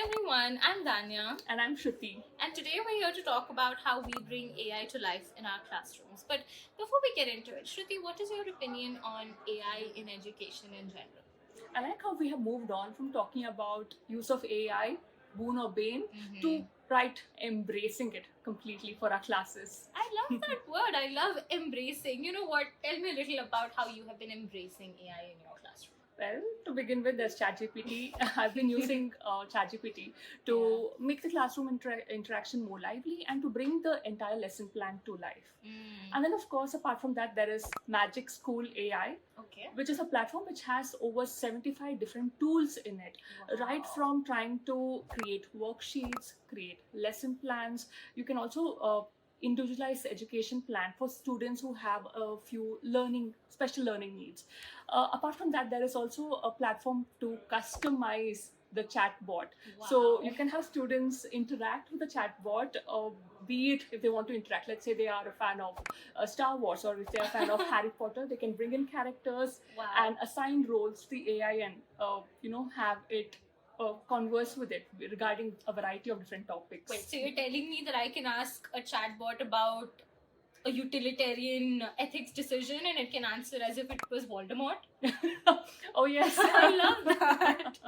everyone, I'm Danya, And I'm Shruti. and today we're here to talk about how we bring AI to life in our classrooms. But before we get into it, Shruti, what is your opinion on AI in education in general? I like how we have moved on from talking about use of AI, boon or bane, to right embracing it completely for our classes. I love that word. I love embracing. You know what? Tell me a little about how you have been embracing AI in your classroom. Well, to begin with, there's ChatGPT. I've been using ChatGPT to make the classroom interaction more lively and to bring the entire lesson plan to life. And then, of course, apart from that, there is Magic School AI, Okay. which is a platform which has over 75 different tools in it. Right from trying to create worksheets, create lesson plans. You can also individualized education plan for students who have a few special learning needs. Apart from that, there is also a platform to customize the chatbot. So you can have students interact with the chatbot, be it if they want to interact. Let's say they are a fan of Star Wars, or if they're a fan of Harry Potter, they can bring in characters and assign roles to the AI and have it converse with it regarding a variety of different topics. Wait, so you're telling me that I can ask a chatbot about a utilitarian ethics decision and it can answer as if it was Voldemort? Oh yes. I love that.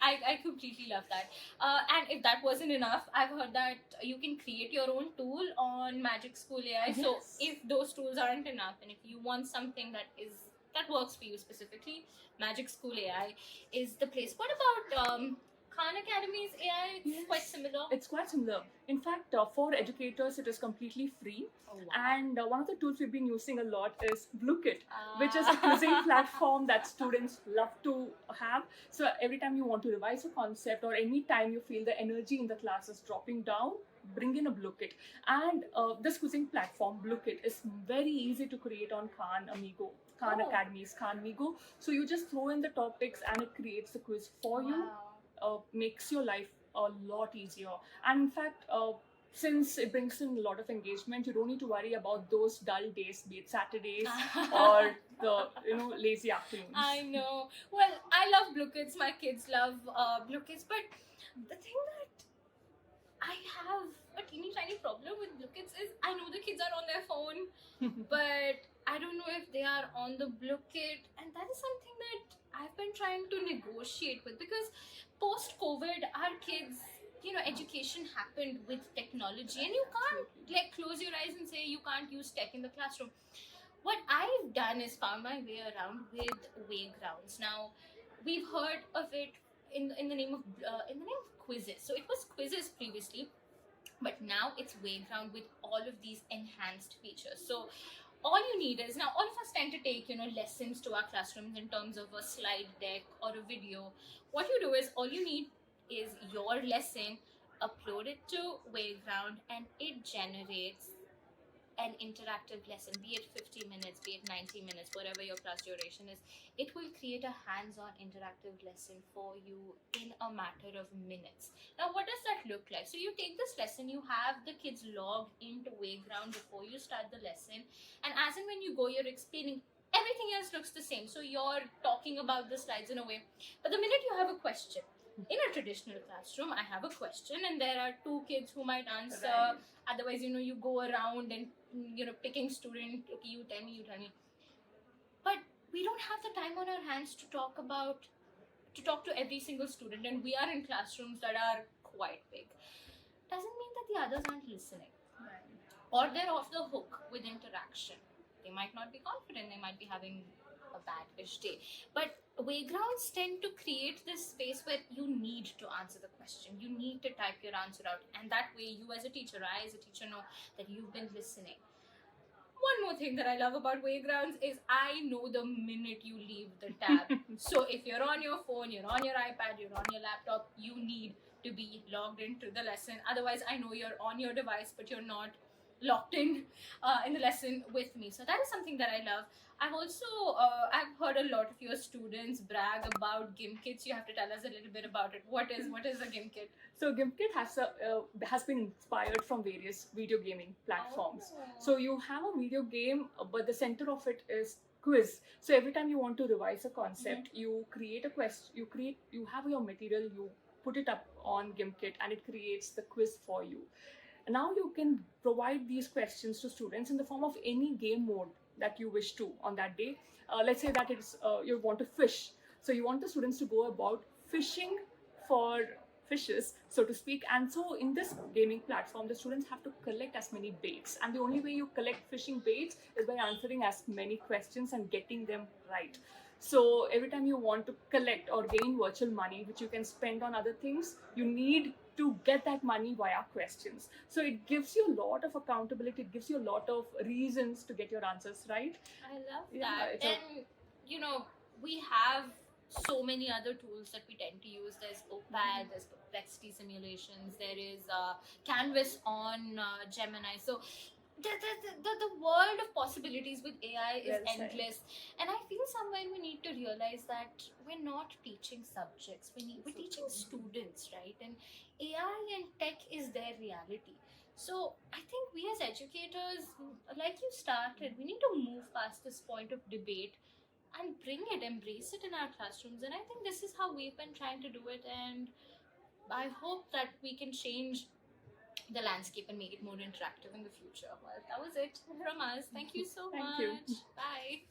I completely love that. And if that wasn't enough, I've heard that you can create your own tool on Magic School AI. So Yes. if those tools aren't enough, and if you want something that works for you specifically, Magic School AI is the place. What about Khan Academy's AI? It's Yes. quite similar. It's quite similar. In fact, for educators, it is completely free. Oh, wow. And one of the tools we've been using a lot is Bluekit, which is a quizzing platform that students love to have. So every time you want to revise a concept, or any time you feel the energy in the class is dropping down, bring in a Bluekit. And this quizzing platform, Bluekit, is very easy to create on Khan Academy's Khan Amigo. So you just throw in the topics and it creates the quiz for you. Makes your life a lot easier. And in fact, since it brings in a lot of engagement, you don't need to worry about those dull days, be it Saturdays or the lazy afternoons. I know. Well, I love Bluekits. My kids love Bluekits. But the thing that I have a teeny tiny problem with Bluekits is I know the kids are on their phone, but I don't know if they are on the Bluekit, and that is something that I've been trying to negotiate with, because post-COVID, our kids, education happened with technology, and you can't close your eyes and say you can't use tech in the classroom. What I've done is found my way around with Waygrounds. Now, we've heard of it in the name of quizzes. So it was quizzes previously, but now it's Wayground with all of these enhanced features. So all you need is, now all of us tend to take lessons to our classrooms in terms of a slide deck or a video. What you do is, all you need is your lesson, upload it to Wayground, and it generates an interactive lesson, be it 50 minutes, be it 90 minutes, whatever your class duration is. It will create a hands-on interactive lesson for you in a matter of minutes. Now, what does that look like? So you take this lesson, you have the kids logged into Wayground before you start the lesson, and as and when you go, you're explaining. Everything else looks the same. So you're talking about the slides in a way. But the minute you have a question, in a traditional classroom, I have a question and there are two kids who might answer. Right. Otherwise, you go around and, picking student, okay, you tell me. But we don't have the time on our hands to talk to every single student, and we are in classrooms that are quite big. Doesn't mean that the others aren't listening. Right. Or they're off the hook with interaction. They might not be confident, they might be having a bad-ish day. But Waygrounds tend to create this space where you need to answer the question. You need to type your answer out. And that way, you as a teacher, I as a teacher, know that you've been listening. One more thing that I love about Waygrounds is I know the minute you leave the tab. So if you're on your phone, you're on your iPad, you're on your laptop, you need to be logged into the lesson. Otherwise, I know you're on your device, but you're not locked in the lesson with me. So that is something that I love. I've also I've heard a lot of your students brag about GimKits. You have to tell us a little bit about it. What is a GimKit? So GimKit has been inspired from various video gaming platforms. Oh. So you have a video game, but the center of it is quiz. So every time you want to revise a concept, you create a quest. You have your material. You put it up on Gimkit and it creates the quiz for you. And now you can provide these questions to students in the form of any game mode that you wish to on that day. Let's say that it's you want to fish, so you want the students to go about fishing for fishes, so to speak. And so in this gaming platform, the students have to collect as many baits, and the only way you collect fishing baits is by answering as many questions and getting them right. So every time you want to collect or gain virtual money, which you can spend on other things, you need to get that money via questions. So it gives you a lot of accountability, it gives you a lot of reasons to get your answers right. I love Yeah, that. it's And you know, we have so many other tools that we tend to use. There's OPAD, there's perplexity simulations, there is Canvas on Gemini. So the world of possibilities with AI is Well said. endless. And I feel somewhere we need to realize that we're not teaching subjects, we're teaching students, right? And AI and tech is their reality. So I think we as educators, like you started, we need to move past this point of debate and embrace it in our classrooms. And I think this is how we've been trying to do it. And I hope that we can change the landscape and make it more interactive in the future. Well, that was it from us. Thank you so Thank much. you. Bye.